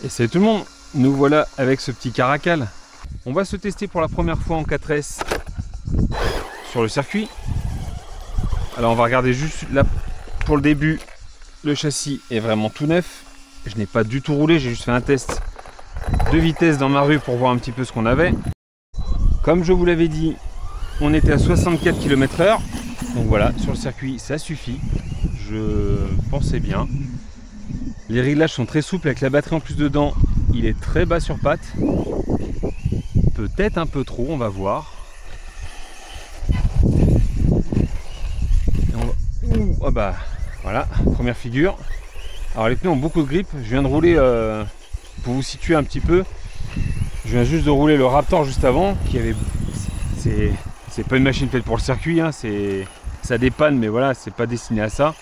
Et salut tout le monde, nous voilà avec ce petit Caracal. On va se tester pour la première fois en 4S sur le circuit. Alors on va regarder juste là pour le début. Le châssis est vraiment tout neuf. Je n'ai pas du tout roulé, j'ai juste fait un test de vitesse dans ma rue pour voir un petit peu ce qu'on avait. Comme je vous l'avais dit, on était à 64 km/h. Donc voilà, sur le circuit ça suffit. Je pensais bien. Les réglages sont très souples avec la batterie en plus dedans. Il est très bas sur pattes. Peut-être un peu trop, on va voir. Ouh, oh bah voilà, première figure. Alors les pneus ont beaucoup de grippe. Je viens de rouler, pour vous situer un petit peu, je viens juste de rouler le Raptor juste avant, qui avait... C'est pas une machine faite pour le circuit, hein, ça dépanne, mais voilà, c'est pas destiné à ça.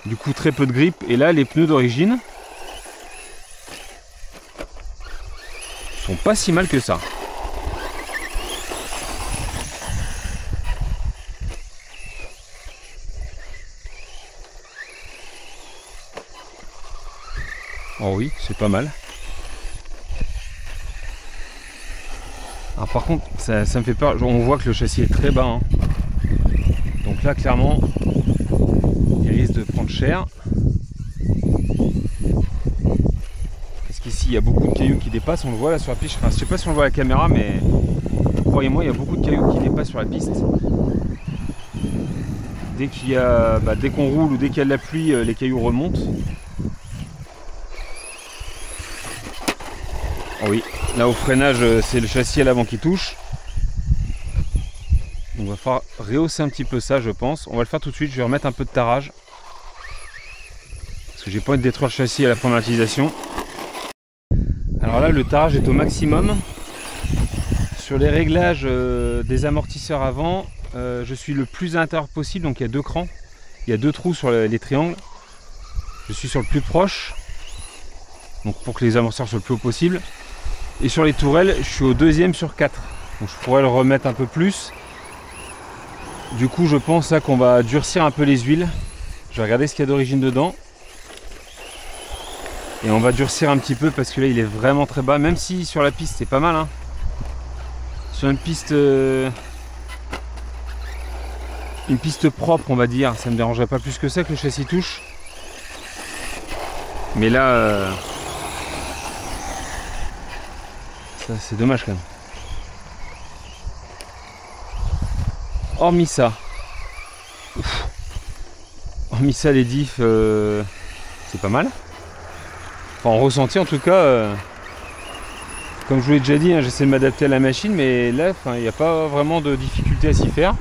Du coup très peu de grippe. Et là les pneus d'origine sont pas si mal que ça. Oh oui, c'est pas mal. Alors par contre ça me fait peur, on voit que le châssis est très bas, hein. Donc là clairement il risque de prendre cher. Parce qu'ici il y a beaucoup de cailloux qui dépassent, on le voit là sur la piste. Enfin, je sais pas si on le voit à la caméra, mais croyez-moi il y a beaucoup de cailloux qui dépassent sur la piste. Dès qu'il y a, dès qu'on roule ou dès qu'il y a de la pluie, les cailloux remontent. Oh oui, là au freinage c'est le châssis à l'avant qui touche. On va falloir rehausser un petit peu ça, je pense. On va le faire tout de suite, je vais remettre un peu de tarage. Parce que j'ai pas envie de détruire le châssis à la première utilisation. Alors là le tarage est au maximum. Sur les réglages des amortisseurs avant, je suis le plus à l'intérieur possible, donc il y a deux crans. Il y a deux trous sur les triangles. Je suis sur le plus proche. Donc pour que les amortisseurs soient le plus haut possible. Et sur les tourelles, je suis au deuxième sur 4. Donc je pourrais le remettre un peu plus. Du coup je pense là qu'on va durcir un peu les huiles. Je vais regarder ce qu'il y a d'origine dedans. Et on va durcir un petit peu parce que là il est vraiment très bas. Même si sur la piste c'est pas mal, hein. Sur une piste propre on va dire, ça me dérangerait pas plus que ça que le châssis touche. Mais là ça c'est dommage quand même. Hormis ça, les diffs, c'est pas mal. Enfin, en ressenti en tout cas, comme je vous l'ai déjà dit, hein, j'essaie de m'adapter à la machine, mais là, il n'y a pas vraiment de difficulté à s'y faire.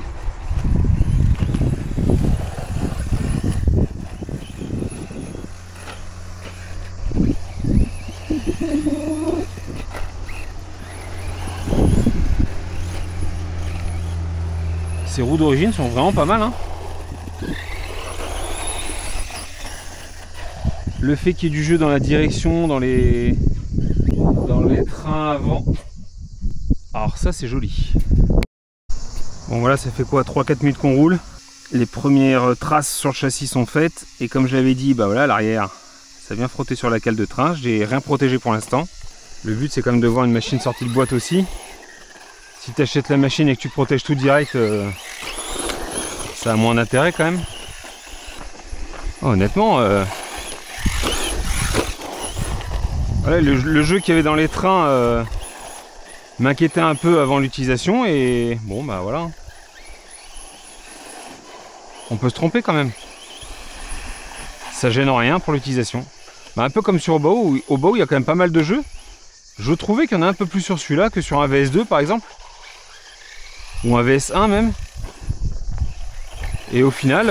Ces roues d'origine sont vraiment pas mal, hein. Le fait qu'il y ait du jeu dans la direction, dans les trains avant. Alors ça c'est joli. Bon voilà, ça fait quoi, 3-4 minutes qu'on roule. Les premières traces sur le châssis sont faites. Et comme je l'avais dit, bah voilà, l'arrière, ça vient frotter sur la cale de train. J'ai rien protégé pour l'instant. Le but c'est quand même de voir une machine sortie de boîte aussi. Si tu achètes la machine et que tu protèges tout direct, ça a moins d'intérêt quand même. Oh, honnêtement, voilà, le jeu qu'il y avait dans les trains m'inquiétait un peu avant l'utilisation et bon bah voilà. On peut se tromper quand même. Ça gêne en rien pour l'utilisation. Bah, un peu comme sur Obao, il y a quand même pas mal de jeux. Je trouvais qu'il y en a un peu plus sur celui-là que sur un VS2 par exemple. Ou un VS1 même. Et au final...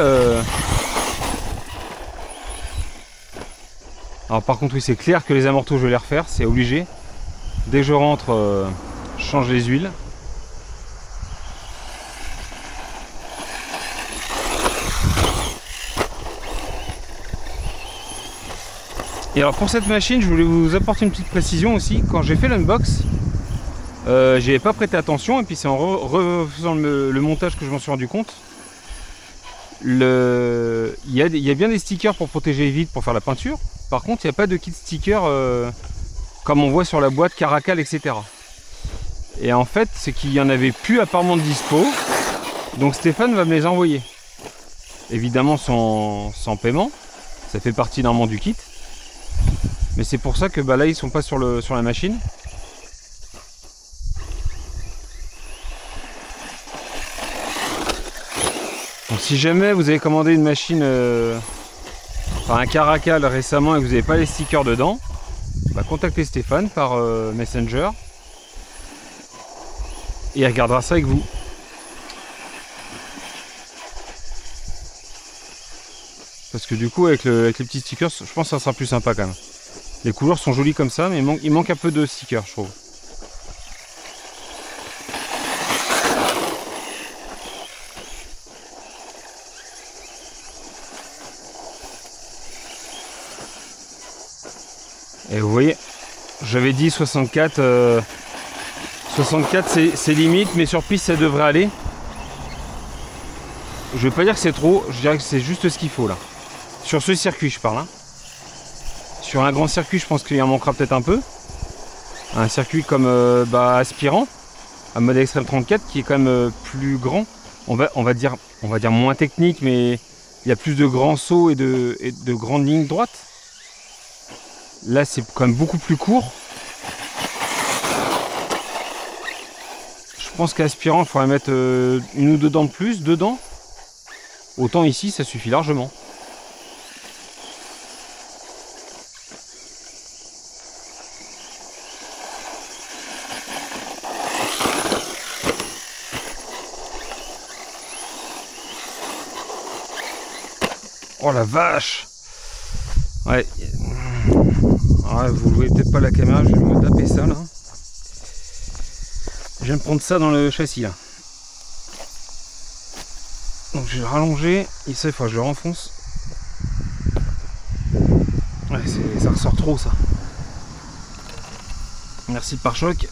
Alors par contre oui c'est clair que les amortos je vais les refaire, c'est obligé. Dès que je rentre, je change les huiles. Et alors pour cette machine je voulais vous apporter une petite précision aussi. Quand j'ai fait l'unbox, j'y avais pas prêté attention et puis c'est en refaisant le montage que je m'en suis rendu compte. Il y a bien des stickers pour protéger les vitres, pour faire la peinture. Par contre, il n'y a pas de kit sticker comme on voit sur la boîte Caracal, etc. Et en fait, c'est qu'il n'y en avait plus apparemment de dispo. Donc Stéphane va me les envoyer. Évidemment sans paiement. Ça fait partie normalement du kit. Mais c'est pour ça que bah, là, ils sont pas sur la machine. Donc si jamais vous avez commandé une machine, enfin un Caracal récemment et que vous n'avez pas les stickers dedans, bah, contactez Stéphane par Messenger. Et il regardera ça avec vous. Parce que du coup avec les petits stickers, je pense que ça sera plus sympa quand même. Les couleurs sont jolies comme ça, mais il manque un peu de stickers, je trouve. Et vous voyez, j'avais dit 64. 64 c'est limite, mais sur piste ça devrait aller. Je vais pas dire que c'est trop, je dirais que c'est juste ce qu'il faut là. Sur ce circuit je parle. Hein. Sur un grand circuit je pense qu'il en manquera peut-être un peu. Un circuit comme Aspirant, un mode Extreme 34 qui est quand même plus grand. On va dire moins technique, mais il y a plus de grands sauts et de grandes lignes droites. Là c'est quand même beaucoup plus court. Je pense qu'Aspirant il faudrait mettre une ou deux dents de plus, deux dents. Autant ici ça suffit largement. Oh la vache! Ouais. Ouais, vous ne voyez peut-être pas la caméra, je vais me taper ça là. Je viens de prendre ça dans le châssis là. Donc je vais rallonger, et ça il faut que je le renfonce. Ouais, ça ressort trop ça. Merci le pare-choc.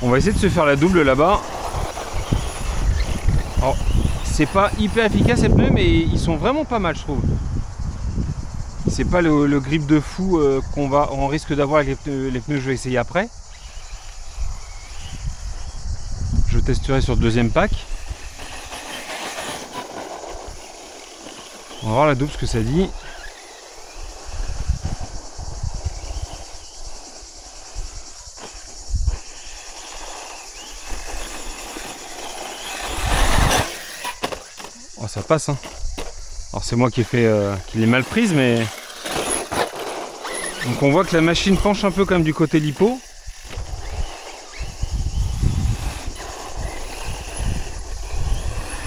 On va essayer de se faire la double là-bas. Alors, c'est pas hyper efficace ces pneus, mais ils sont vraiment pas mal je trouve. C'est pas le grip de fou qu'on risque d'avoir avec les pneus que je vais essayer après. Je testerai sur le deuxième pack. On va voir la double ce que ça dit. Oh, ça passe hein. Alors c'est moi qui l'ai mal prise, mais donc on voit que la machine penche un peu comme du côté lipo.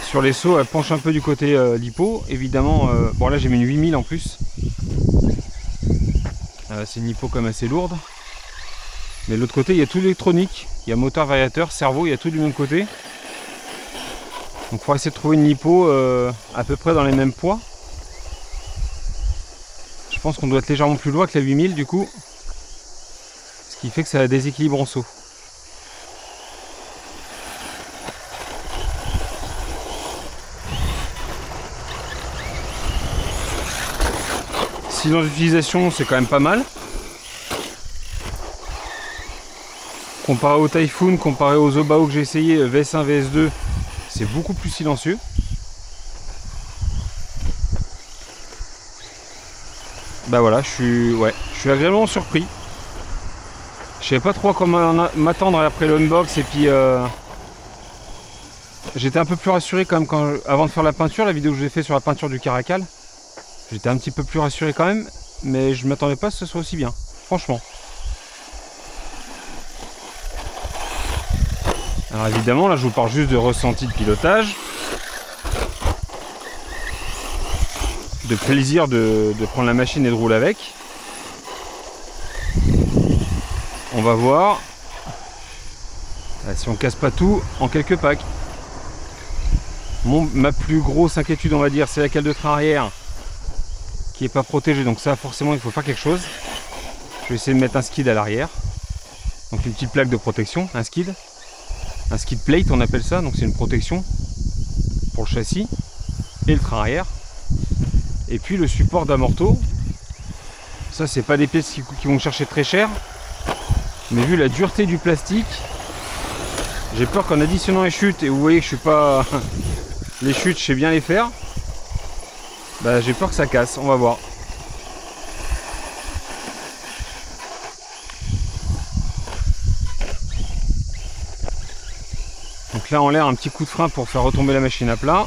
Sur les sauts elle penche un peu du côté lipo. Évidemment, bon là j'ai mis une 8000 en plus. C'est une lipo comme assez lourde. Mais de l'autre côté il y a tout l'électronique. Il y a moteur, variateur, cerveau, il y a tout du même côté. Donc il faudra essayer de trouver une lipo à peu près dans les mêmes poids. Je pense qu'on doit être légèrement plus loin que la 8000 du coup. Ce qui fait que ça déséquilibre en saut. Silence d'utilisation c'est quand même pas mal. Comparé au Typhoon, comparé aux Zobao que j'ai essayé, VS1, VS2, c'est beaucoup plus silencieux. Bah voilà, je suis agréablement surpris. Je savais pas trop à quoi m'attendre après le unbox et puis j'étais un peu plus rassuré quand même avant de faire la peinture, la vidéo que j'ai fait sur la peinture du Caracal. J'étais un petit peu plus rassuré quand même, mais je m'attendais pas à ce que ce soit aussi bien, franchement. Alors évidemment, là je vous parle juste de ressenti de pilotage, de plaisir de prendre la machine et de rouler avec. On va voir si on casse pas tout en quelques packs. Ma plus grosse inquiétude on va dire c'est la cale de train arrière qui est pas protégée, donc ça forcément il faut faire quelque chose. Je vais essayer de mettre un skid à l'arrière, donc une petite plaque de protection, un skid plate on appelle ça, donc c'est une protection pour le châssis. et le train arrière. Et puis le support d'amorto. Ça, c'est pas des pièces qui vont chercher très cher. Mais vu la dureté du plastique, j'ai peur qu'en additionnant les chutes, et vous voyez que je suis pas... les chutes, je sais bien les faire. Bah, j'ai peur que ça casse, on va voir. Donc là en l'air, un petit coup de frein pour faire retomber la machine à plat.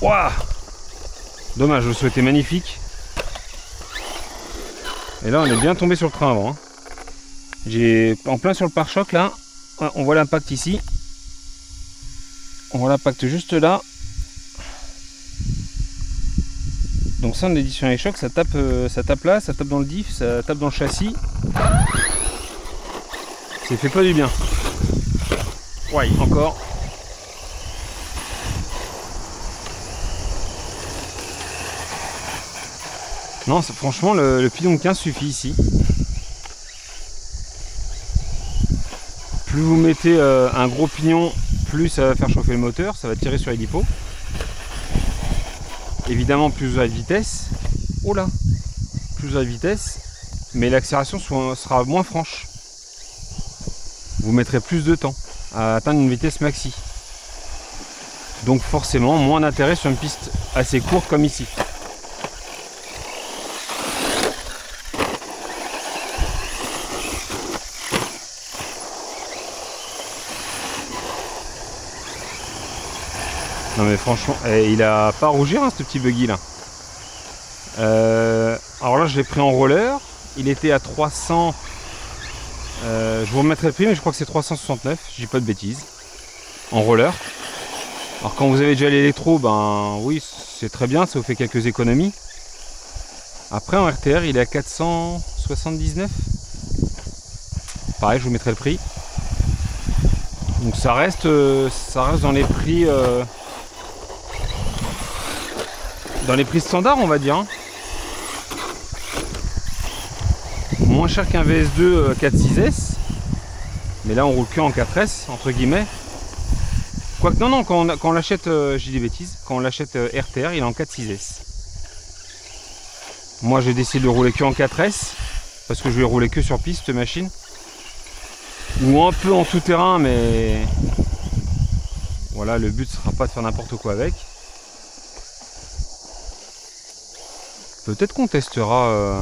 Ouah, dommage, je le souhaitais magnifique. Et là on est bien tombé sur le train avant. J'ai en plein sur le pare-choc là. On voit l'impact ici. On voit l'impact juste là. Donc ça en édition les chocs, ça tape là, ça tape dans le diff, ça tape dans le châssis. Ça fait pas du bien. Ouais, encore. Non, franchement, le pilon de 15 suffit ici. Plus vous mettez un gros pignon, plus ça va faire chauffer le moteur, ça va tirer sur les dipots. Évidemment, plus vous avez de vitesse. Oh là, plus vous avez de vitesse, mais l'accélération sera moins franche. Vous mettrez plus de temps à atteindre une vitesse maxi. Donc forcément, moins d'intérêt sur une piste assez courte comme ici. Non mais franchement, il a pas à rougir hein, ce petit buggy là. Alors là je l'ai pris en roller, il était à 300, je vous remettrai le prix mais je crois que c'est 369, je dis pas de bêtises, en roller. Alors quand vous avez déjà l'électro, ben oui c'est très bien, ça vous fait quelques économies. Après en RTR il est à 479, pareil je vous mettrai le prix. Donc ça reste dans les prix... dans les prix standards on va dire hein. Moins cher qu'un VS2 4.6S, mais là on roule que en 4S entre guillemets, quoique non quand on l'achète, j'ai des bêtises, quand on l'achète RTR il est en 4.6S. Moi j'ai décidé de rouler que en 4S parce que je vais rouler que sur piste machine, ou un peu en tout terrain, mais voilà, le but sera pas de faire n'importe quoi avec. Peut-être qu'on testera,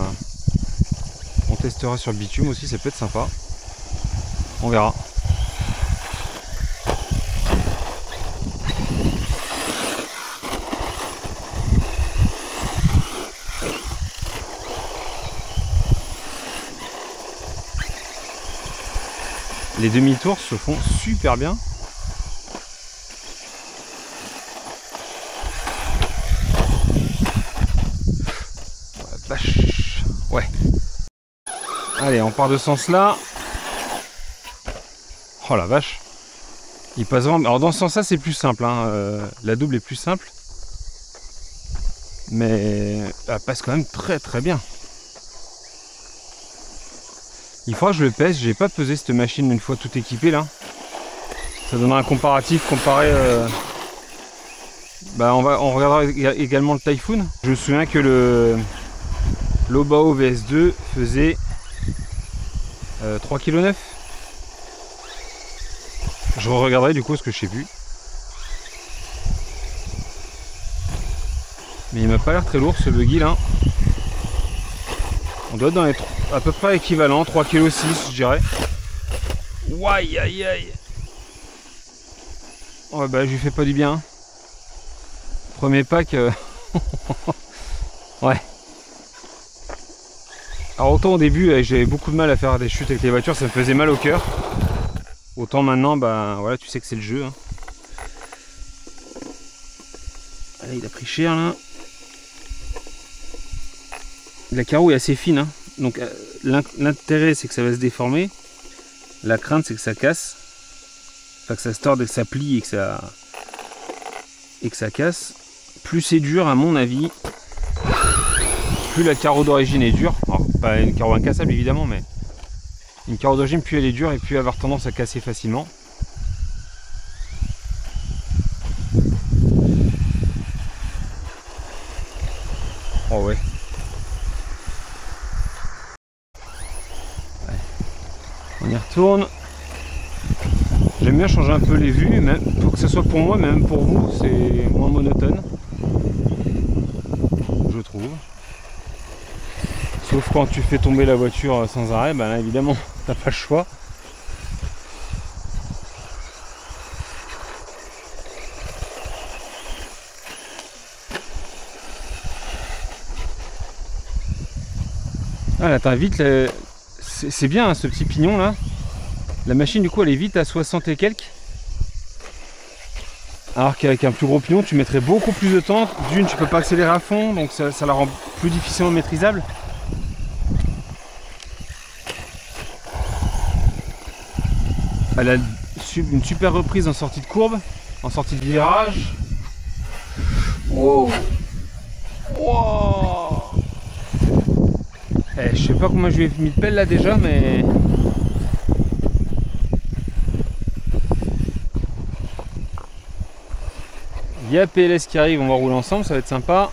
sur le bitume aussi, ça peut être sympa. On verra. Les demi-tours se font super bien. Ouais. Allez, on part de ce sens-là. Oh la vache. Il passe vraiment... Alors dans ce sens-là, c'est plus simple. Hein. La double est plus simple. Mais elle passe quand même très très bien. Il faudra que je le pèse. J'ai pas pesé cette machine une fois tout équipée là. Ça donnera un comparatif comparé... Bah, on regardera également le Typhoon. Je me souviens que l'Obao VS2 faisait 3,9 kg. Je regarderai du coup ce que je sais plus. Mais il m'a pas l'air très lourd ce buggy là. On doit être dans les à peu près équivalent, 3,6 kg je dirais. Ouaille aïe aïe. Oh bah je lui fais pas du bien. Premier pack. Ouais. Alors autant au début j'avais beaucoup de mal à faire des chutes avec les voitures, ça me faisait mal au cœur. Autant maintenant, bah voilà, tu sais que c'est le jeu. Hein. Là, il a pris cher là. La carreau est assez fine, hein. Donc l'intérêt c'est que ça va se déformer. La crainte c'est que ça casse pas que ça se torde et que ça plie et que ça casse, plus c'est dur à mon avis, plus la carreau d'origine est dure. Alors pas une carreau incassable évidemment, mais une carreau d'origine, plus elle est dure et plus elle va avoir tendance à casser facilement. Oh ouais. On y retourne. J'aime bien changer un peu les vues, même pour que ce soit pour moi, même pour vous, c'est moins monotone, je trouve. Sauf quand tu fais tomber la voiture sans arrêt, ben là évidemment t'as pas le choix. Ah là t'as vite, c'est bien hein, ce petit pignon là. La machine du coup elle est vite à 60 et quelques. Alors qu'avec un plus gros pignon tu mettrais beaucoup plus de temps. D'une, tu peux pas accélérer à fond, donc ça la rend plus difficilement maîtrisable. Elle a une super reprise en sortie de courbe, en sortie de virage. Wow. Wow. Je sais pas comment je lui ai mis de pelle là déjà, mais il y a PLS qui arrive, on va rouler ensemble, ça va être sympa.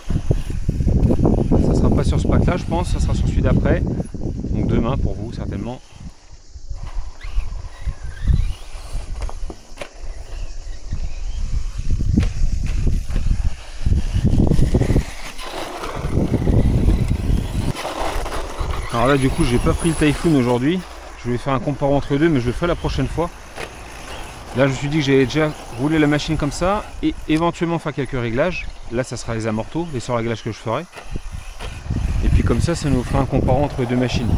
Ça sera pas sur ce pack là je pense, ça sera sur celui d'après. Donc demain pour vous certainement. Alors là du coup j'ai pas pris le Typhoon aujourd'hui. Je vais faire un comparant entre les deux, mais je le ferai la prochaine fois. Là je me suis dit que j'allais déjà rouler la machine comme ça et éventuellement faire quelques réglages. Là ça sera les amortos, les seuls réglages que je ferai. Et puis comme ça nous fera un comparant entre les deux machines.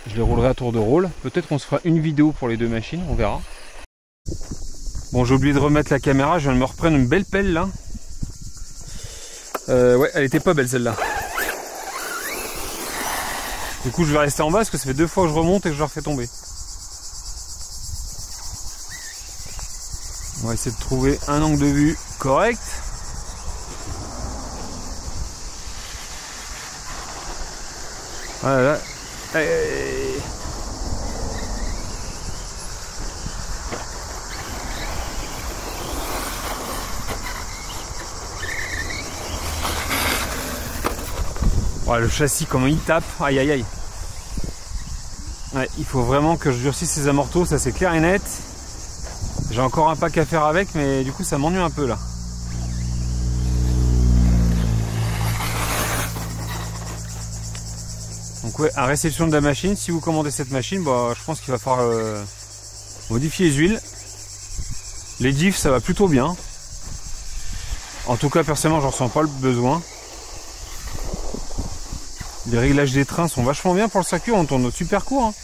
Je les roulerai à tour de rôle. Peut-être qu'on se fera une vidéo pour les deux machines, on verra. Bon j'ai oublié de remettre la caméra, je viens de me reprendre une belle pelle là. Ouais elle était pas belle celle-là. Du coup je vais rester en bas parce que ça fait 2 fois que je remonte et que je la refais tomber. On va essayer de trouver un angle de vue correct. Voilà. Voilà, le châssis comment il tape, aïe aïe aïe. Ouais, il faut vraiment que je durcisse ces amortos, ça c'est clair et net. J'ai encore un pack à faire avec, mais du coup ça m'ennuie un peu là. Donc ouais, à réception de la machine, si vous commandez cette machine, bah, je pense qu'il va falloir modifier les huiles. Les diffs ça va plutôt bien. En tout cas personnellement j'en ressens pas le besoin. Les réglages des trains sont vachement bien pour le circuit, on tourne super court. Hein.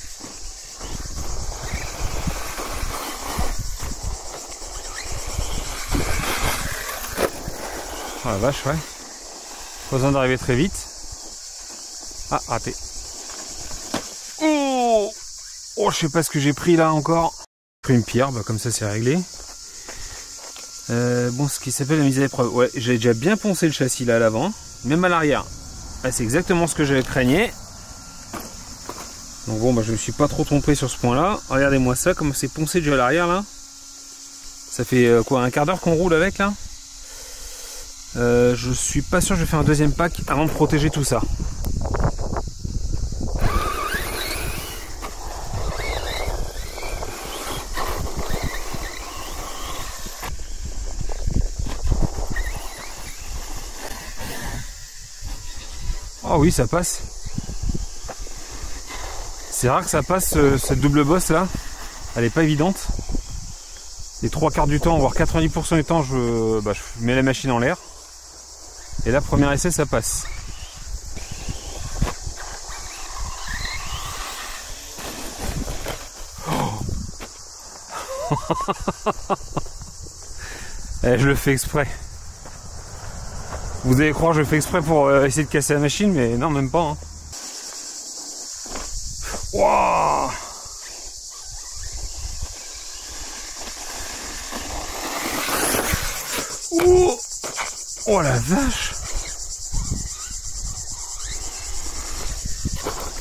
Ah la vache, ouais. Pas besoin d'arriver très vite. Ah, raté. Oh, oh, je sais pas ce que j'ai pris là encore. J'ai pris une pierre, bah, comme ça c'est réglé. Bon, ce qui s'appelle la mise à l'épreuve. Ouais, j'ai déjà bien poncé le châssis là à l'avant, même à l'arrière. Ah, c'est exactement ce que j'avais craigné. Donc bon, bah, je me suis pas trop trompé sur ce point là. Regardez-moi ça, comme c'est poncé déjà à l'arrière là. Ça fait quoi, un quart d'heure qu'on roule avec là. Je suis pas sûr que je vais faire un deuxième pack avant de protéger tout ça. Oh oui, ça passe. C'est rare que ça passe cette double bosse là. Elle est pas évidente. Les 3/4 du temps, voire 90% du temps, je mets la machine en l'air. Et là, premier essai, ça passe. Oh. Je le fais exprès. Vous allez croire que je le fais exprès pour essayer de casser la machine, mais non, même pas. Hein. Wow. Oh, oh la vache!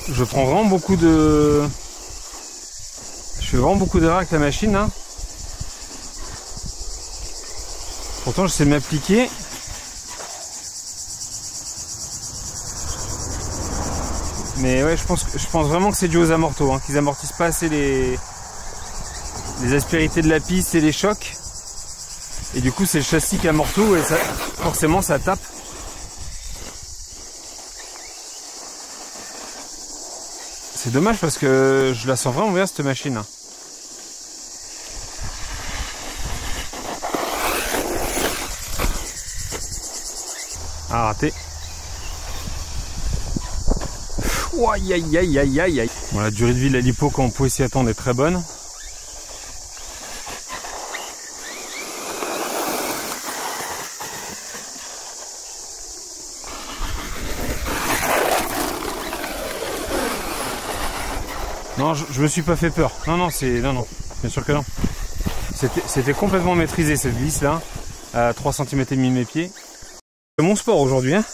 Je prends vraiment beaucoup de... Je fais vraiment beaucoup d'erreurs avec la machine hein. Pourtant j'essaie de m'appliquer. Mais ouais, je pense vraiment que c'est dû aux amortos, hein, qu'ils amortissent pas assez les aspérités de la piste et les chocs. Et du coup c'est le châssis qui amorto et ça, forcément ça tape. C'est dommage parce que je la sens vraiment bien cette machine. Ah, raté. Oh, aïe aïe aïe aïe aïe aïe. Bon, la durée de vie de la lipo, comme on pouvait s'y attendre, est très bonne. Non, je me suis pas fait peur. Non, non, non, bien sûr que non. C'était complètement maîtrisé cette vis là, à 3 cm et demi de mes pieds. C'est mon sport aujourd'hui, hein.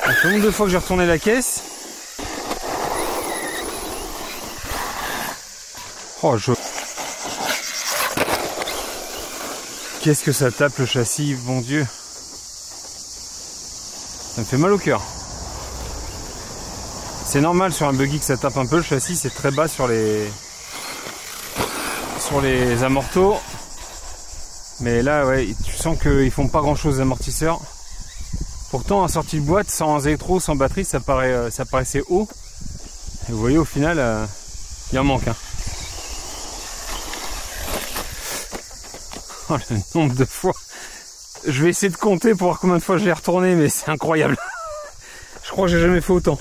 Le nombre de fois que j'ai retourné la caisse. Oh, Qu'est-ce que ça tape le châssis, bon Dieu. Ça me fait mal au cœur. C'est normal sur un buggy que ça tape un peu, le châssis c'est très bas sur les amortos. Mais là ouais, tu sens qu'ils font pas grand chose les amortisseurs. Pourtant en sortie de boîte, sans électro, sans batterie, ça paraissait haut. Et vous voyez au final, il en manque. Hein. Oh, le nombre de fois. Je vais essayer de compter pour voir combien de fois je l'ai retourné, mais c'est incroyable. Je crois que j'ai jamais fait autant.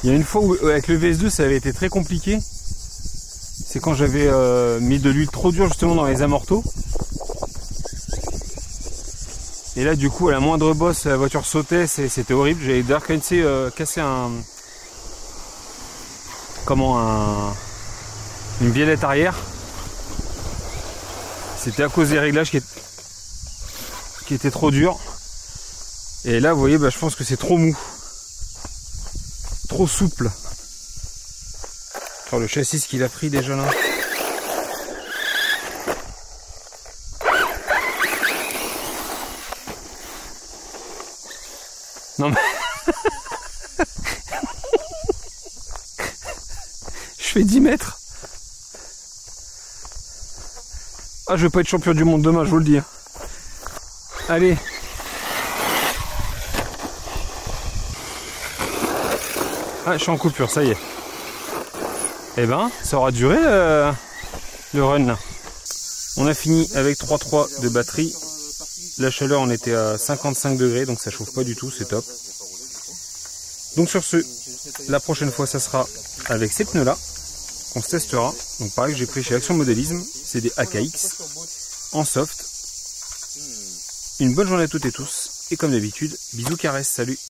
Il y a une fois où avec le VS2 ça avait été très compliqué. C'est quand j'avais mis de l'huile trop dure justement dans les amortos. Et là du coup à la moindre bosse la voiture sautait, c'était horrible. J'avais d'ailleurs cassé une biellette arrière. C'était à cause des réglages qui étaient trop durs. Et là vous voyez, je pense que c'est trop mou. Trop souple. Sur le châssis qu'il a pris déjà là. Non mais... Je fais 10 mètres. Ah, je vais pas être champion du monde demain, je vous le dis. Allez. Ah, je suis en coupure, ça y est. Eh ben, ça aura duré le run là. On a fini avec 3.3 de batterie. La chaleur, on était à 55 degrés, donc ça chauffe pas du tout, c'est top. Donc sur ce, la prochaine fois, ça sera avec ces pneus-là qu'on se testera. Donc pareil que j'ai pris chez Action Modélisme, c'est des AKX en soft. Une bonne journée à toutes et tous, et comme d'habitude, bisous, caresses, salut.